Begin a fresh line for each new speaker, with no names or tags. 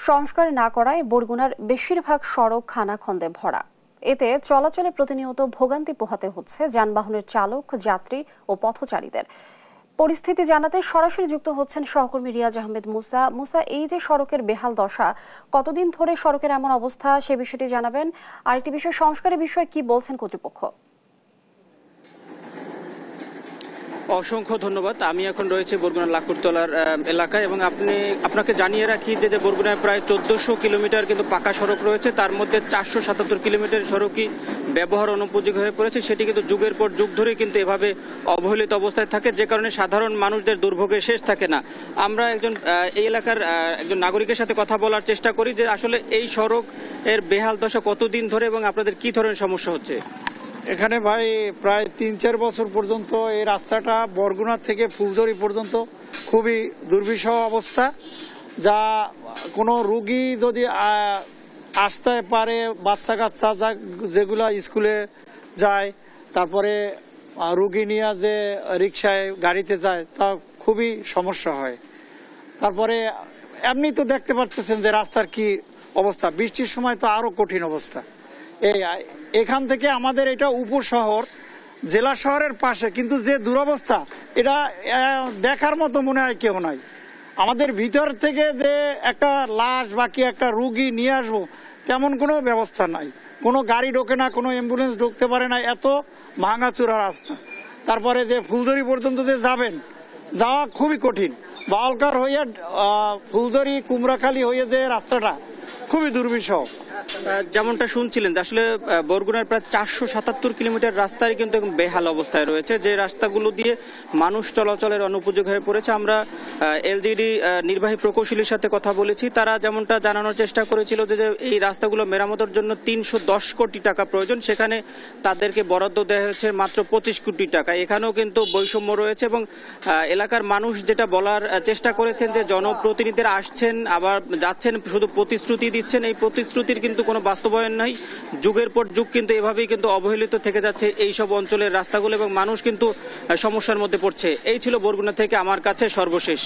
সংস্কার না করায় বরগুনার বেশিরভাগ সড়ক খানাখন্দে ভরা। এতে চলাচলে প্রতিনিয়ত ভোগান্তি পোহাতে হচ্ছে যানবাহনের চালক, যাত্রী ও পথচারীদের। পরিস্থিতি জানাতে সরাসরি যুক্ত হচ্ছেন সহকর্মী রিয়াজ আহমেদ মুসা। এই যে সড়কের বেহাল দশা, কতদিন ধরে সড়কের এমন অবস্থা সে বিষয়টি জানাবেন। আরেকটি বিষয়, সংস্কারের বিষয়ে কি বলছেন কর্তৃপক্ষ?
অসংখ্য ধন্যবাদ। আমি এখন রয়েছে বরগুনা লাকুরতলার এলাকায় এবং আপনাকে জানিয়ে রাখি যে বরগুনায় প্রায় 1400 কিলোমিটার কিন্তু পাকা সড়ক রয়েছে। তার মধ্যে 477 কিলোমিটার সড়কই ব্যবহার অনুপযোগী হয়ে পড়েছে। সেটি কিন্তু যুগের পর যুগ ধরে কিন্তু এভাবে অবহেলিত অবস্থায় থাকে, যে কারণে সাধারণ মানুষদের দুর্ভোগের শেষ থাকে না। আমরা এই এলাকার একজন নাগরিকের সাথে কথা বলার চেষ্টা করি যে আসলে এই সড়ক এর বেহাল দশা কতদিন ধরে এবং আপনাদের কি ধরনের সমস্যা হচ্ছে।
এখানে ভাই প্রায় 3-4 বছর পর্যন্ত এই রাস্তাটা বরগুনা থেকে ফুলঝুরি পর্যন্ত খুবই দুর্বিষহ অবস্থা, যা কোনো রুগী যদি আসতে পারে, বাচ্চা কাচ্চা যেগুলো স্কুলে যায়, তারপরে রুগী নিয়ে যে রিক্সায় গাড়িতে যায়, তা খুবই সমস্যা হয়। তারপরে এমনি তো দেখতে পাচ্ছেন যে রাস্তার কি অবস্থা, বৃষ্টির সময় তো আরও কঠিন অবস্থা। এখান থেকে আমাদের এটা উপশহর, জেলা শহরের পাশে, কিন্তু যে দুরবস্থা এটা দেখার মতো মনে হয় কেউ নাই। আমাদের ভিতর থেকে যে একটা লাশ বাকি একটা রুগী নিয়ে আসবো তেমন কোনো ব্যবস্থা নাই, কোনো গাড়ি ঢোকে না, কোনো অ্যাম্বুলেন্স ঢুকতে পারে না, এত ভাঙাচোরা রাস্তা। তারপরে যে ফুলঝুরি পর্যন্ত যে যাওয়া খুবই কঠিন। বাউলকার হয়ে ফুলঝুরি কুমড়াখালী হয়ে যে রাস্তাটা খুবই দুর্বিষহ।
যেমনটা শুনছিলেন যে আসলে বরগুনার প্রায় 477 কিলোমিটার রাস্তায় কিন্তু বেহাল অবস্থায় রয়েছে, যে রাস্তাগুলো দিয়ে মানুষ চলাচলের অনুপযোগী হয়ে পড়েছে। আমরা এলজিডি নির্বাহী প্রকৌশলীর সাথে কথা বলেছি, তারা যেমনটা জানানোর চেষ্টা করেছিল যে এই রাস্তাগুলো মেরামতের জন্য 310 কোটি টাকা প্রয়োজন, সেখানে তাদেরকে বরাদ্দ দেওয়া হয়েছে মাত্র 25 কোটি টাকা। এখানেও কিন্তু বৈষম্য রয়েছে এবং এলাকার মানুষ যেটা বলার চেষ্টা করেছেন যে জনপ্রতিনিধিরা আসছেন আবার যাচ্ছেন, শুধু প্রতিশ্রুতি দিচ্ছেন, এই প্রতিশ্রুতির কিন্তু কোনো বাস্তবায়ন নাই। যুগের পর যুগ কিন্তু এভাবেই কিন্তু অবহেলিত থেকে যাচ্ছে এই সব অঞ্চলের রাস্তাগুলো এবং মানুষ কিন্তু সমস্যার মধ্যে পড়ছে। এই ছিল বরগুনা থেকে আমার কাছে সর্বশেষ।